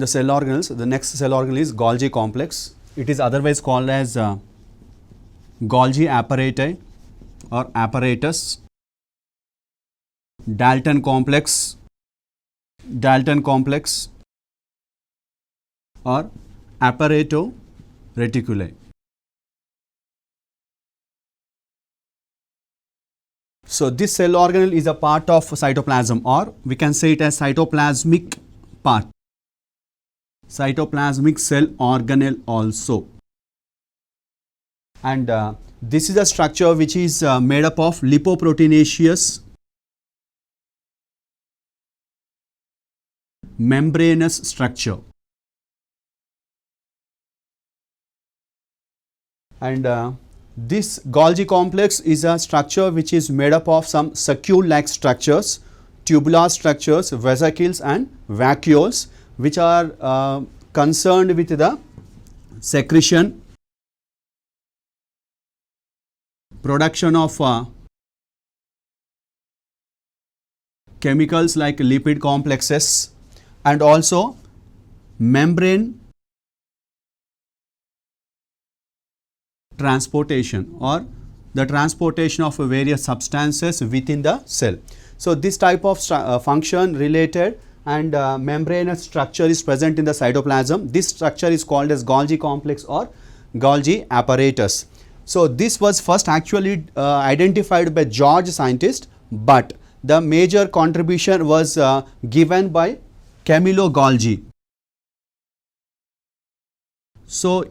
the cell organelles, the next cell organelle is Golgi complex. It is otherwise called as Golgi apparati or apparatus, Dalton complex or apparato reticuli. So this cell organelle is a part of cytoplasm, or we can say it as cytoplasmic part, cytoplasmic cell organelle also. And this is a structure which is made up of lipoproteinaceous membranous structure. And this Golgi complex is a structure which is made up of some saccule-like structures, tubular structures, vesicles and vacuoles, which are concerned with the secretion, production of chemicals like lipid complexes, and also membrane transportation, or the transportation of various substances within the cell. So this type of function related and membranous structure is present in the cytoplasm. This structure is called as Golgi complex or Golgi apparatus. So this was first actually identified by George scientist, but the major contribution was given by Camillo Golgi. So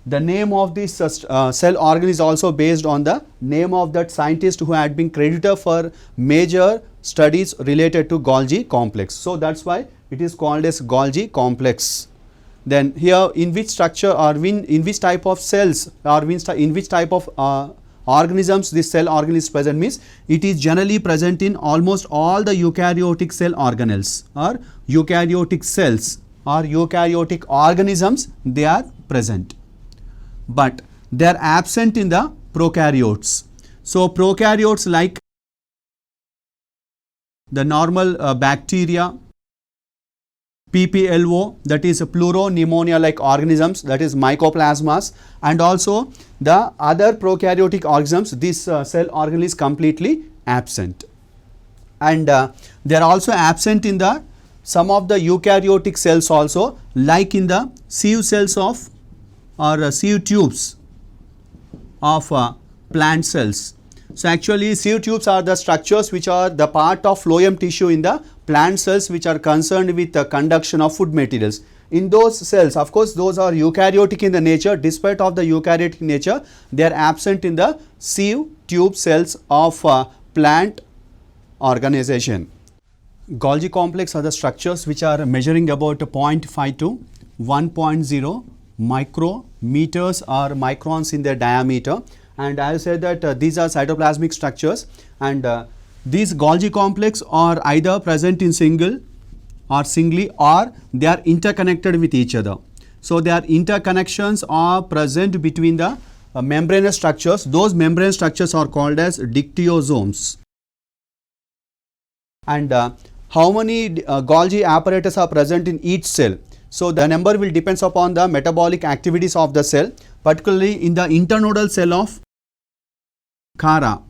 the name of this cell organ is also based on the name of that scientist who had been creditor for major studies related to Golgi complex. So that's why it is called as Golgi complex. Then here, in which structure or in which type of cells or in which type of organisms this cell organ is present means, it is generally present in almost all the eukaryotic cell organelles, or eukaryotic cells or eukaryotic organisms, they are present, but they are absent in the prokaryotes. So prokaryotes like the normal bacteria, PPLO, that is pleuropneumonia like organisms, that is mycoplasmas, and also the other prokaryotic organisms, this cell organ is completely absent. And they are also absent in the some of the eukaryotic cells also, like in the sieve cells of or sieve tubes of plant cells. So actually sieve tubes are the structures which are the part of phloem tissue in the plant cells which are concerned with the conduction of food materials. In those cells, of course, those are eukaryotic in the nature. Despite of the eukaryotic nature, they are absent in the sieve tube cells of plant organization. Golgi complex are the structures which are measuring about 0.5 to 1.0 micrometers or microns in their diameter. And I said that these are cytoplasmic structures, and these Golgi complex are either present in single or singly, or they are interconnected with each other. So their interconnections are present between the membranous structures. Those membrane structures are called as dictyosomes. And how many Golgi apparatus are present in each cell? So the number will depends upon the metabolic activities of the cell, particularly in the internodal cell of Cara.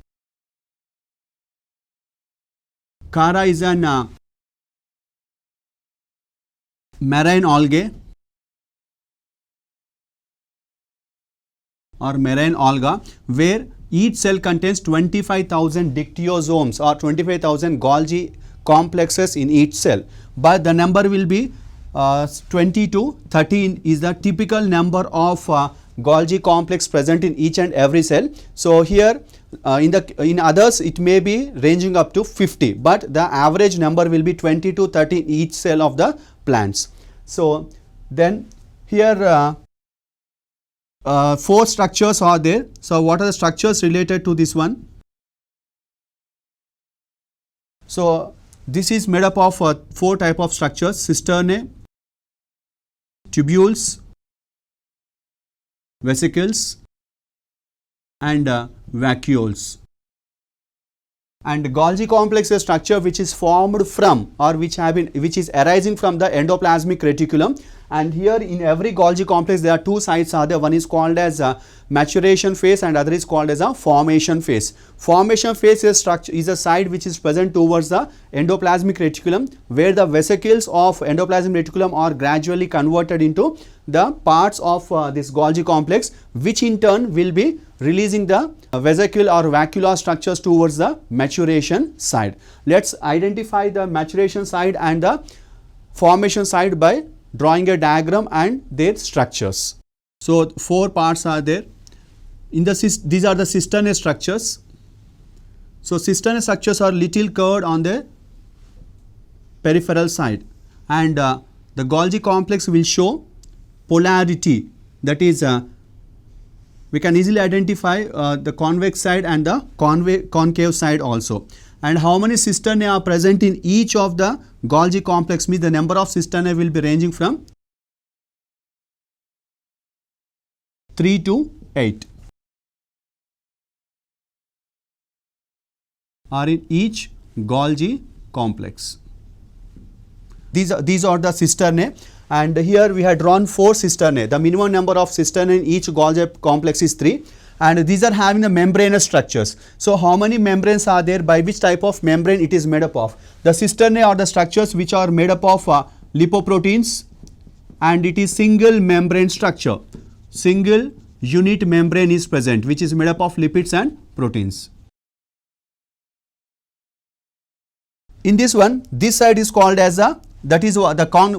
Cara is an marine algae or marine alga, where each cell contains 25,000 dictyosomes or 25,000 Golgi complexes in each cell, but the number will be 20 to 13 is the typical number of Golgi complex present in each and every cell. So here in others it may be ranging up to 50, but the average number will be 20 to 30 in each cell of the plants. So then here 4 structures are there. So what are the structures related to this one? So this is made up of 4 type of structures: cisternae, tubules, vesicles and vacuoles. And Golgi complex is a structure which is formed from or which is arising from the endoplasmic reticulum. And here in every Golgi complex there are two sites are there. One is called as a maturation phase and other is called as a formation phase. Formation phase is a site which is present towards the endoplasmic reticulum, where the vesicles of endoplasmic reticulum are gradually converted into the parts of this Golgi complex, which in turn will be releasing the vesicle or vacuolar structures towards the maturation side. Let's identify the maturation side and the formation side by drawing a diagram and their structures. So, four parts are there. These are the cistern structures. So, cistern structures are little curved on the peripheral side, and the Golgi complex will show polarity, that is we can easily identify the convex side and the concave side also. And how many cisternae are present in each of the Golgi complex means the number of cisternae will be ranging from 3 to 8 are in each Golgi complex. These are the cisternae, and here we had drawn 4 cisternae. The minimum number of cisternae in each Golgi complex is 3, and these are having the membranous structures. So, how many membranes are there? By which type of membrane it is made up of? The cisternae are the structures which are made up of lipoproteins, and it is single membrane structure. Single unit membrane is present, which is made up of lipids and proteins. In this one, this side is called as the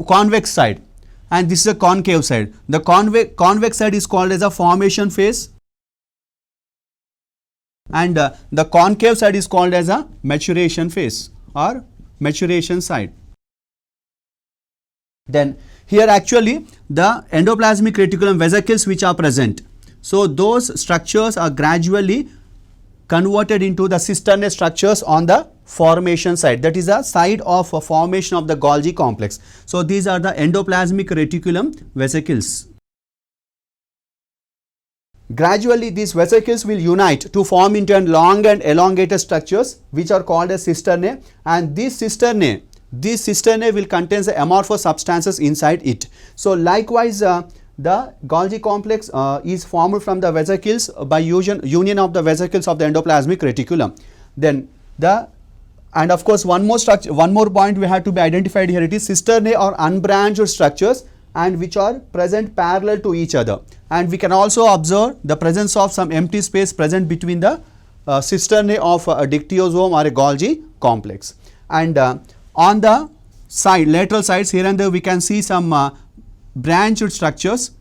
convex side, and this is a concave side. The convex side is called as a formation phase, and the concave side is called as a maturation phase or maturation side. Then here actually the endoplasmic reticulum vesicles which are present. So, those structures are gradually converted into the cisternae structures on the formation side, that is the side of formation of the Golgi complex. So, these are the endoplasmic reticulum vesicles. Gradually these vesicles will unite to form into long and elongated structures which are called as cisternae, and these cisternae will contain the amorphous substances inside it. So, likewise the Golgi complex is formed from the vesicles by union of the vesicles of the endoplasmic reticulum. Then and of course one more point we have to be identified here, it is cisternae or unbranched structures and which are present parallel to each other, and we can also observe the presence of some empty space present between the cisternae of a dictyosome or a Golgi complex. And on the lateral sides here and there we can see some branched structures.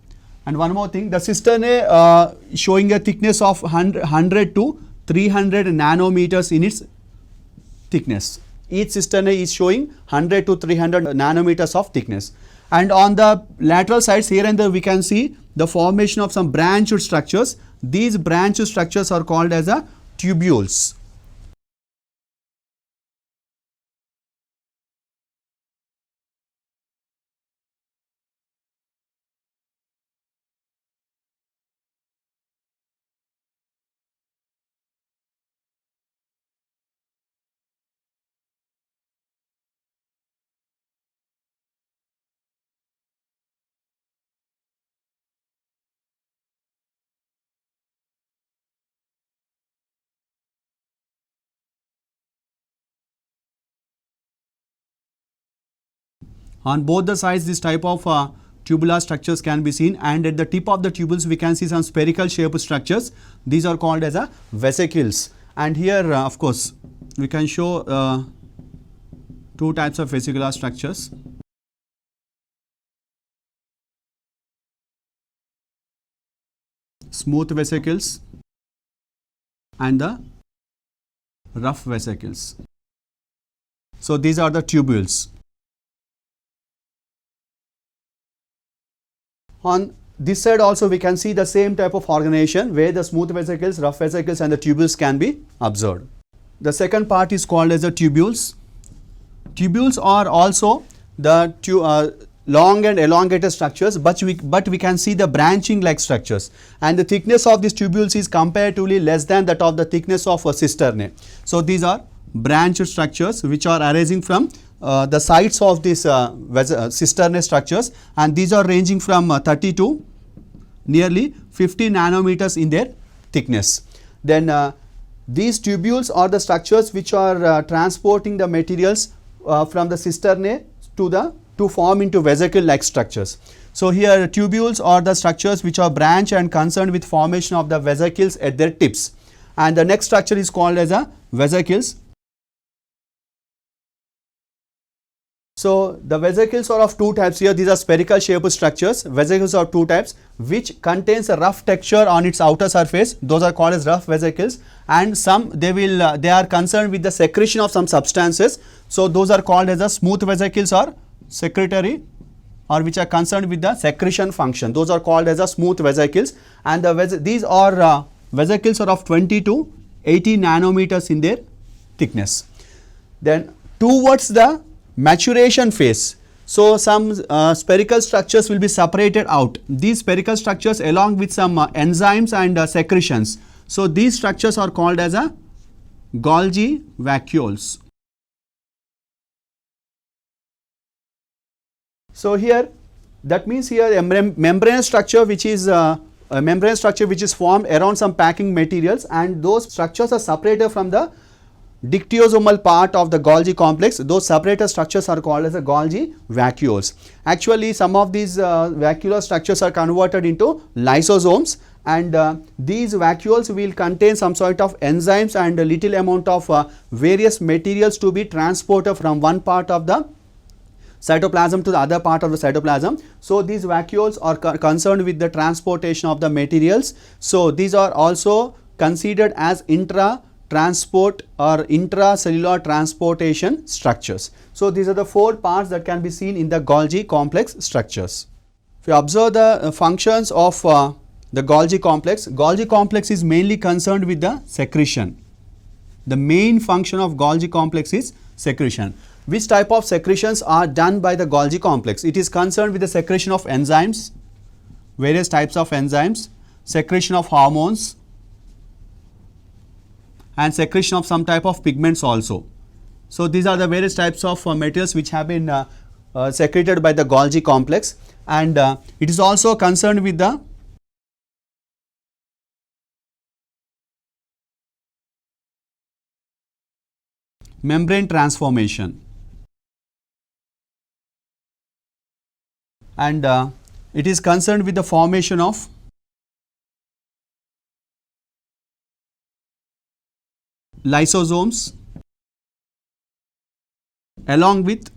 And one more thing, the cisternae showing a thickness of 100 to 300 nanometers in its thickness. Each cisternae is showing 100 to 300 nanometers of thickness. And on the lateral sides here and there we can see the formation of some branched structures. These branched structures are called as a tubules. On both the sides this type of tubular structures can be seen, and at the tip of the tubules we can see some spherical shaped structures. These are called as vesicles. And here of course we can show two types of vesicular structures. Smooth vesicles and the rough vesicles. So, these are the tubules. On this side also we can see the same type of organization where the smooth vesicles, rough vesicles and the tubules can be observed. The second part is called as the tubules. Tubules are also the long and elongated structures, but we can see the branching like structures, and the thickness of these tubules is comparatively less than that of the thickness of a cisternae. So, these are branched structures which are arising from the sides of these cistern structures, and these are ranging from 30 to nearly 50 nanometers in their thickness. Then these tubules are the structures which are transporting the materials from the cisternae to form into vesicle like structures. So here tubules are the structures which are branched and concerned with formation of the vesicles at their tips, and the next structure is called as a vesicles. So the vesicles are of two types here. These are spherical shaped structures. Vesicles are two types, which contains a rough texture on its outer surface. Those are called as rough vesicles, and some they are concerned with the secretion of some substances. So those are called as a smooth vesicles or secretory, or which are concerned with the secretion function. Those are called as a smooth vesicles, and these are vesicles are of 20 to 80 nanometers in their thickness. Then towards the maturation phase, so some spherical structures will be separated out. These spherical structures along with some enzymes and secretions. So these structures are called as a Golgi vacuoles. So here, that means here a membrane structure which is formed around some packing materials, and those structures are separated from the dictyosomal part of the Golgi complex. Those separated structures are called as the Golgi vacuoles. Actually, some of these vacuolar structures are converted into lysosomes, and these vacuoles will contain some sort of enzymes and a little amount of various materials to be transported from one part of the cytoplasm to the other part of the cytoplasm. So these vacuoles are concerned with the transportation of the materials. So these are also considered as intra-transport or intracellular transportation structures. So these are the four parts that can be seen in the Golgi complex structures. If you observe the functions of the Golgi complex is mainly concerned with the secretion. The main function of Golgi complex is secretion. Which type of secretions are done by the Golgi complex? It is concerned with the secretion of enzymes, various types of enzymes, secretion of hormones, and secretion of some type of pigments also. So these are the various types of materials which have been secreted by the Golgi complex, and it is also concerned with the membrane transformation, and it is concerned with the formation of lysosomes along with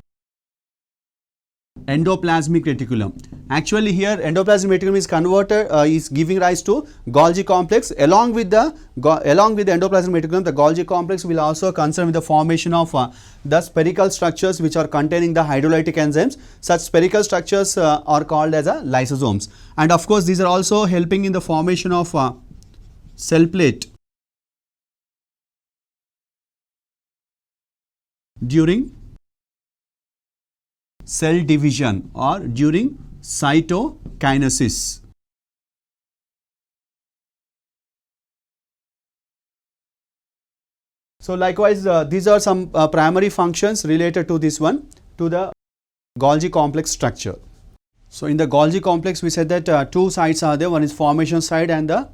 endoplasmic reticulum. Actually here endoplasmic reticulum is converted is giving rise to Golgi complex. Along with the endoplasmic reticulum, the Golgi complex will also concern with the formation of the spherical structures which are containing the hydrolytic enzymes. Such spherical structures are called as lysosomes, and of course these are also helping in the formation of cell plate during cell division or during cytokinesis. So likewise these are some primary functions related to this one, to the Golgi complex structure. So in the Golgi complex we said that two sides are there, one is formation side and the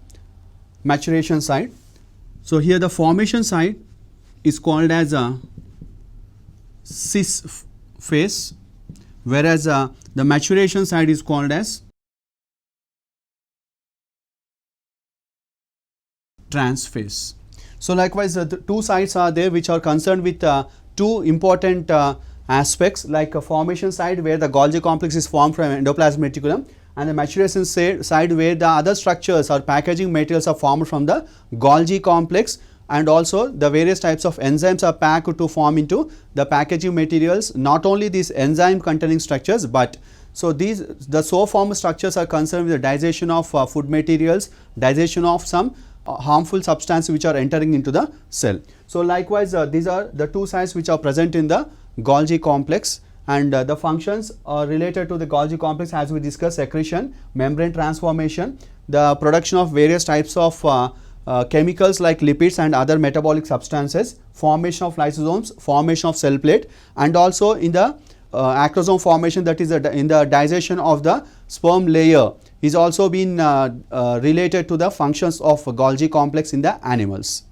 maturation side. So here the formation side is called as a cis phase, whereas the maturation side is called as trans phase. So likewise the two sides are there which are concerned with two important aspects, like a formation side where the Golgi complex is formed from endoplasmic reticulum, and the maturation side where the other structures or packaging materials are formed from the Golgi complex, and also the various types of enzymes are packed to form into the packaging materials. Not only these enzyme containing structures, but so the so formed structures are concerned with the digestion of food materials, digestion of some harmful substances which are entering into the cell. So likewise these are the two sides which are present in the Golgi complex, and the functions are related to the Golgi complex as we discussed: secretion, membrane transformation, the production of various types of chemicals like lipids and other metabolic substances, formation of lysosomes, formation of cell plate, and also in the acrosome formation, that is in the digestion of the sperm layer, is also been related to the functions of Golgi complex in the animals.